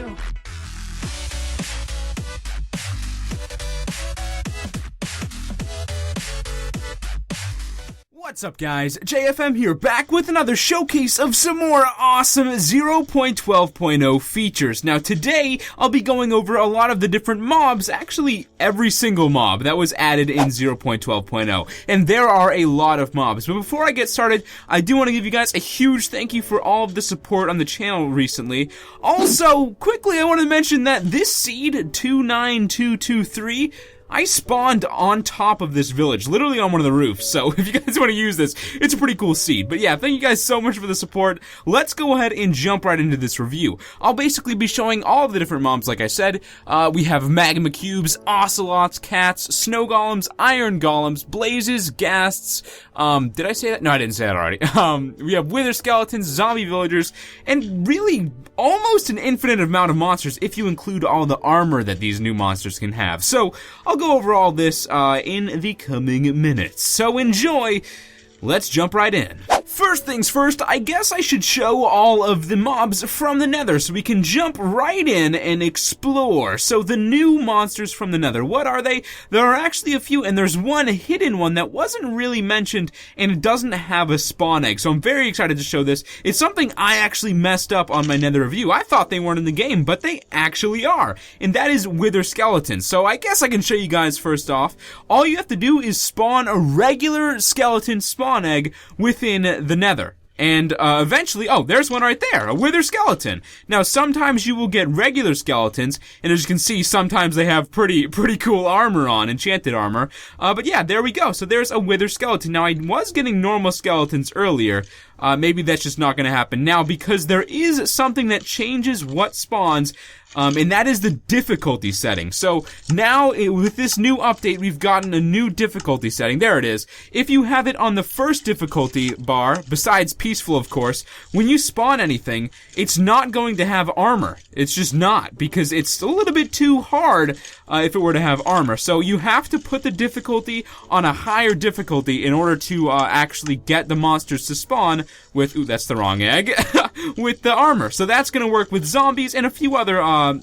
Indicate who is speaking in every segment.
Speaker 1: do.
Speaker 2: What's up guys, JFM here, back with another showcase of some more awesome 0.12.0 features. Now today, I'll be going over a lot of the different mobs, actually every single mob that was added in 0.12.0. And there are a lot of mobs, but before I get started, I do want to give you guys a huge thank you for all of the support on the channel recently. Also, quickly I want to mention that this seed, 29223, I spawned on top of this village, literally on one of the roofs, so if you guys want to use this, it's a pretty cool seed. But yeah, thank you guys so much for the support. Let's go ahead and jump right into this review. I'll basically be showing all of the different mobs, like I said. We have Magma Cubes, Ocelots, Cats, Snow Golems, Iron Golems, Blazes, Ghasts, did I say that? No, I didn't say that already. We have Wither Skeletons, Zombie Villagers, and really almost an infinite amount of monsters if you include all the armor that these new monsters can have. So, I'll go over all this in the coming minutes. So enjoy. Let's jump right in. First things first, I guess I should show all of the mobs from the Nether so we can jump right in and explore. So the new monsters from the Nether, what are they? There are actually a few, and there's one hidden one that wasn't really mentioned, and it doesn't have a spawn egg. So I'm very excited to show this. It's something I actually messed up on my Nether review. I thought they weren't in the game, but they actually are. And that is Wither Skeletons. So I guess I can show you guys first off. All you have to do is spawn a regular skeleton spawn egg within the Nether. And eventually, oh, there's one right there, a Wither Skeleton. Now, sometimes you will get regular skeletons, and as you can see, sometimes they have pretty cool armor on, enchanted armor. But yeah, there we go. So there's a Wither Skeleton. Now, I was getting normal skeletons earlier. Maybe that's just not going to happen now because there is something that changes what spawns, and that is the difficulty setting. So now with this new update, we've gotten a new difficulty setting. There it is. If you have it on the first difficulty bar, besides peaceful of course, when you spawn anything, it's not going to have armor. It's just not, because it's a little bit too hard if it were to have armor. So you have to put the difficulty on a higher difficulty in order to actually get the monsters to spawn with, ooh, that's the wrong egg, with the armor. So that's going to work with zombies and a few other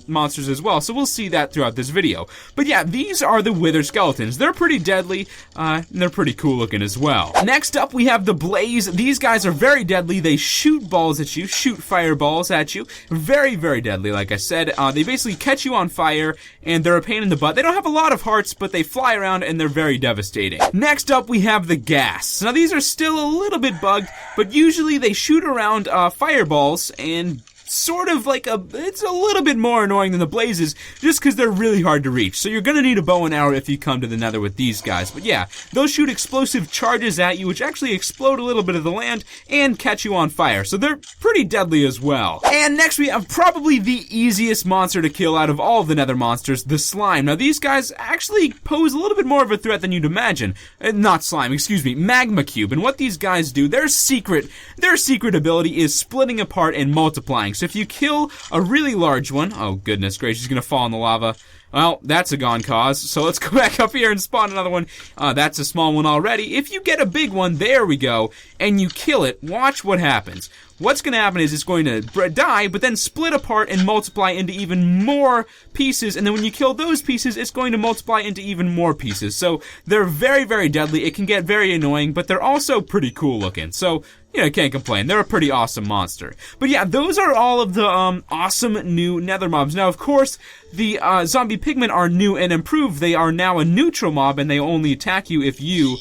Speaker 2: monsters as well. So we'll see that throughout this video. But yeah, these are the Wither Skeletons. They're pretty deadly, and they're pretty cool looking as well. Next up, we have the Blaze. These guys are very deadly. They shoot balls at you, shoot fireballs at you. Very, very deadly, like I said. They basically catch you on fire, and they're a pain in the butt. They don't have a lot of hearts, but they fly around, and they're very devastating. Next up, we have the Ghasts. Now, these are still a little bit bugged, but usually they shoot around fireballs, and sort of like it's a little bit more annoying than the Blazes, just because they're really hard to reach. So you're gonna need a bow and arrow if you come to the Nether with these guys. But yeah, those shoot explosive charges at you, which actually explode a little bit of the land and catch you on fire. So they're pretty deadly as well. And next we have probably the easiest monster to kill out of all of the Nether monsters, the Slime. Now these guys actually pose a little bit more of a threat than you'd imagine. Not Slime, excuse me, Magma Cube. And what these guys do, their secret ability is splitting apart and multiplying. So if you kill a really large one, oh goodness gracious, he's gonna fall in the lava. Well, that's a gone cause. So let's go back up here and spawn another one. That's a small one already. If you get a big one, there we go, and you kill it, watch what happens. What's going to happen is it's going to die, but then split apart and multiply into even more pieces, and then when you kill those pieces, it's going to multiply into even more pieces. So they're very, very deadly. It can get very annoying, but they're also pretty cool looking. So, you know, I can't complain. They're a pretty awesome monster. But yeah, those are all of the awesome new Nether mobs. Now, of course, the zombie pigmen are new and improved. They are now a neutral mob, and they only attack you if you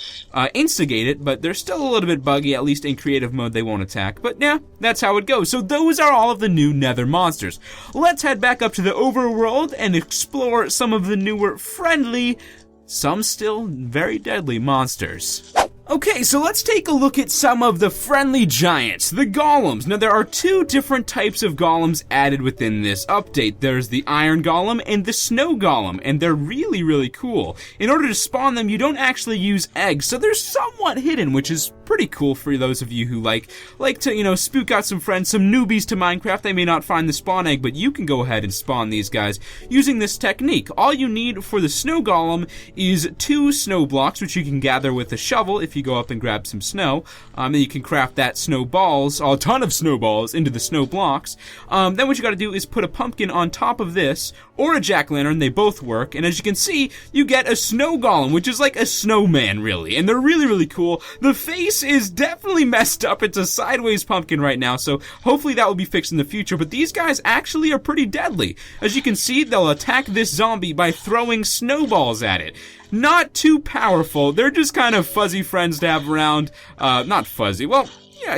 Speaker 2: instigate it, but they're still a little bit buggy. At least in creative mode, they won't attack. But yeah, that's how it goes. So those are all of the new Nether monsters. Let's head back up to the overworld and explore some of the newer, friendly, some still very deadly monsters. Okay, so let's take a look at some of the friendly giants, the golems. Now, there are two different types of golems added within this update. There's the Iron Golem and the Snow Golem, and they're really, really cool. In order to spawn them, you don't actually use eggs, so they're somewhat hidden, which is pretty cool for those of you who like to, you know, spook out some friends, some newbies to Minecraft. They may not find the spawn egg, but you can go ahead and spawn these guys using this technique. All you need for the snow golem is 2 snow blocks, which you can gather with a shovel if you go up and grab some snow. Then you can craft that snowballs, a ton of snowballs, into the snow blocks. Then what you gotta do is put a pumpkin on top of this, or a jack-o'-lantern. They both work, and as you can see, you get a snow golem, which is like a snowman, really, and they're really, really cool. The face is definitely messed up. It's a sideways pumpkin right now, so hopefully that will be fixed in the future, but these guys actually are pretty deadly. As you can see, they'll attack this zombie by throwing snowballs at it. Not too powerful. They're just kind of fuzzy friends to have around. Not fuzzy. Well, yeah,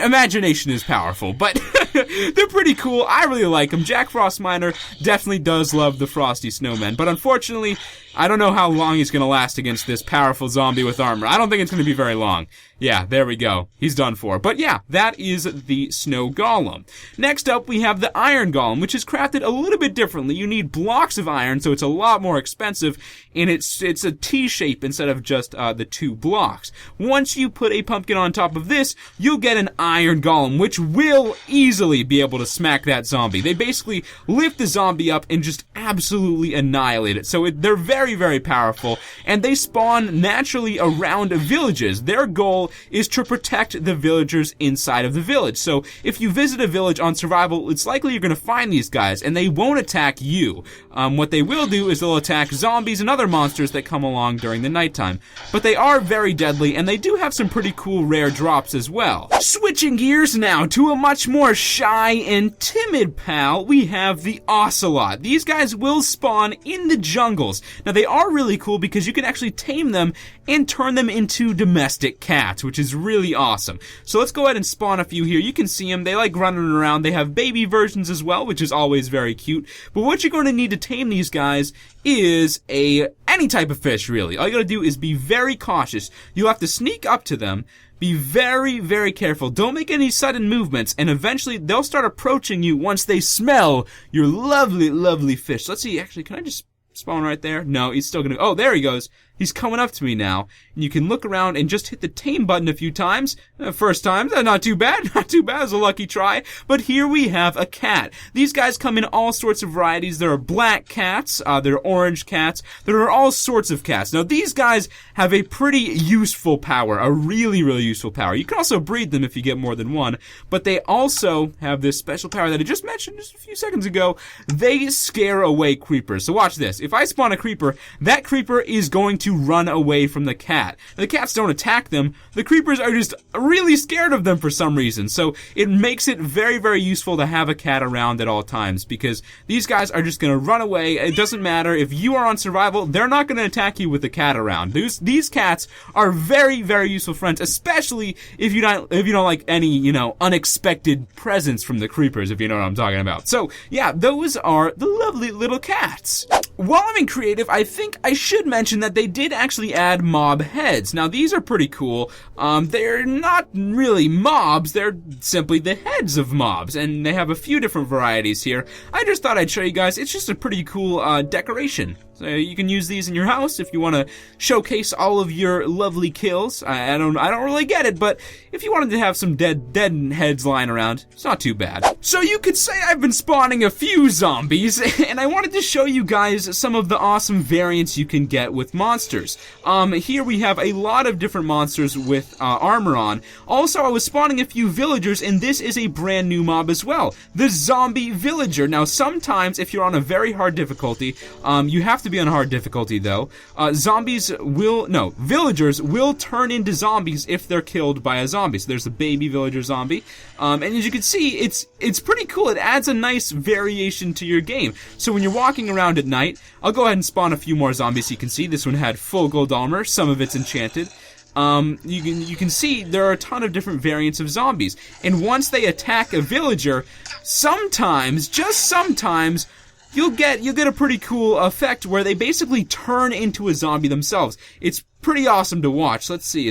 Speaker 2: imagination is powerful, but they're pretty cool. I really like them. Jack Frost Miner definitely does love the Frosty Snowman, but unfortunately, I don't know how long he's going to last against this powerful zombie with armor. I don't think it's going to be very long. Yeah, there we go. He's done for. But yeah, that is the Snow Golem. Next up, we have the Iron Golem, which is crafted a little bit differently. You need blocks of iron, so it's a lot more expensive, and it's a T-shape instead of just the 2 blocks. Once you put a pumpkin on top of this, you'll get an Iron Golem, which will easily be able to smack that zombie. They basically lift the zombie up and just absolutely annihilate it. So they're very, very powerful, and they spawn naturally around villages. Their goal is to protect the villagers inside of the village. So if you visit a village on survival, it's likely you're going to find these guys, and they won't attack you. What they will do is they'll attack zombies and other monsters that come along during the nighttime. But they are very deadly, and they do have some pretty cool rare drops as well. Switching gears now to a much more shy and timid pal, we have the Ocelot. These guys will spawn in the jungles. Now they are really cool because you can actually tame them and turn them into domestic cats, which is really awesome. So let's go ahead and spawn a few here. You can see them. They like running around. They have baby versions as well, which is always very cute. But what you're going to need to tame these guys is any type of fish, really. All you gotta do is be very cautious. You'll have to sneak up to them, be very, very careful. Don't make any sudden movements, and eventually they'll start approaching you once they smell your lovely, lovely fish. Let's see, actually, can I just spawn right there? No, he's still gonna, oh, there he goes. He's coming up to me now, and you can look around and just hit the tame button a few times. First time, not too bad, not too bad, it was a lucky try. But here we have a cat. These guys come in all sorts of varieties. There are black cats, there are orange cats, there are all sorts of cats. Now these guys have a pretty useful power, a really, really useful power. You can also breed them if you get more than one, but they also have this special power that I just mentioned just a few seconds ago. They scare away creepers. So watch this. If I spawn a creeper, that creeper is going to run away from the cat. Now, the cats don't attack them. The creepers are just really scared of them for some reason. So it makes it very, very useful to have a cat around at all times, because these guys are just going to run away. It doesn't matter if you are on survival, they're not going to attack you with the cat around. These cats are very, very useful friends, especially if you don't like any, you know, unexpected presence from the creepers, if you know what I'm talking about. So yeah, those are the lovely little cats. While I'm in creative, I think I should mention that they did actually add mob heads. Now these are pretty cool. They're not really mobs, they're simply the heads of mobs, and they have a few different varieties here. I just thought I'd show you guys. It's just a pretty cool decoration. So you can use these in your house if you want to showcase all of your lovely kills. I don't really get it, but if you wanted to have some dead heads lying around, it's not too bad. So you could say I've been spawning a few zombies, and I wanted to show you guys some of the awesome variants you can get with monsters. Here we have a lot of different monsters with armor on. Also, I was spawning a few villagers, and this is a brand new mob as well, the zombie villager. Now, sometimes if you're on a very hard difficulty, you have to be on hard difficulty though. Villagers will turn into zombies if they're killed by a zombie. So there's a baby villager zombie, and as you can see, it's pretty cool. It adds a nice variation to your game. So when you're walking around at night, I'll go ahead and spawn a few more zombies. So you can see this one had full gold armor. Some of it's enchanted. You can see there are a ton of different variants of zombies, and once they attack a villager, sometimes, just sometimes, you'll get a pretty cool effect where they basically turn into a zombie themselves. It's pretty awesome to watch. Let's see,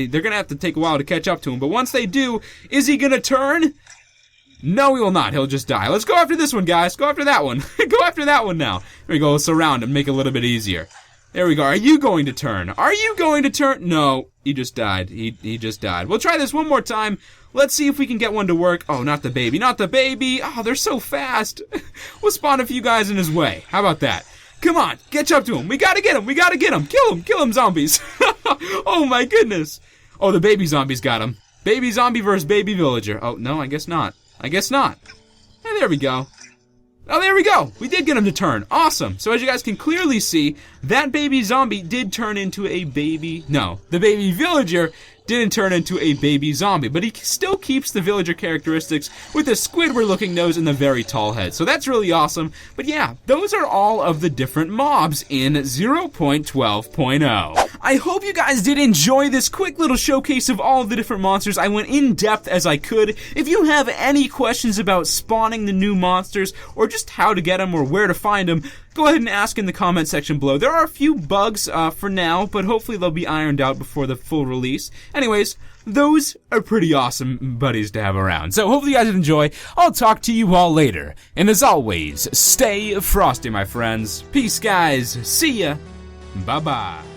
Speaker 2: they're gonna have to take a while to catch up to him, but once they do, is he gonna turn? No, he will not. He'll just die. Let's go after this one, guys. Go after that one. Go after that one now. There we go. Let's surround him, make it a little bit easier. There we go. Are you going to turn? Are you going to turn? No. he just died. He just died. We'll try this one more time. Let's see if we can get one to work. Oh, not the baby, not the baby. Oh, they're so fast. We'll spawn a few guys in his way. How about that? Come on, catch up to him. We gotta get him. We gotta get him. Kill him, zombies. Oh my goodness. Oh, the baby zombies got him. Baby zombie versus baby villager. Oh, no, I guess not. I guess not. Hey, there we go. Oh, there we go. We did get him to turn. Awesome. So as you guys can clearly see, that baby zombie did turn into a baby... No, the baby villager didn't turn into a baby zombie, but he still keeps the villager characteristics with the Squidward-looking nose and the very tall head. So that's really awesome. But yeah, those are all of the different mobs in 0.12.0. I hope you guys did enjoy this quick little showcase of all of the different monsters. I went in depth as I could. If you have any questions about spawning the new monsters, or just how to get them, or where to find them, go ahead and ask in the comment section below. There are a few bugs for now, but hopefully they'll be ironed out before the full release. Anyways, those are pretty awesome buddies to have around. So hopefully you guys enjoy. I'll talk to you all later. And as always, stay frosty, my friends. Peace, guys. See ya. Bye-bye.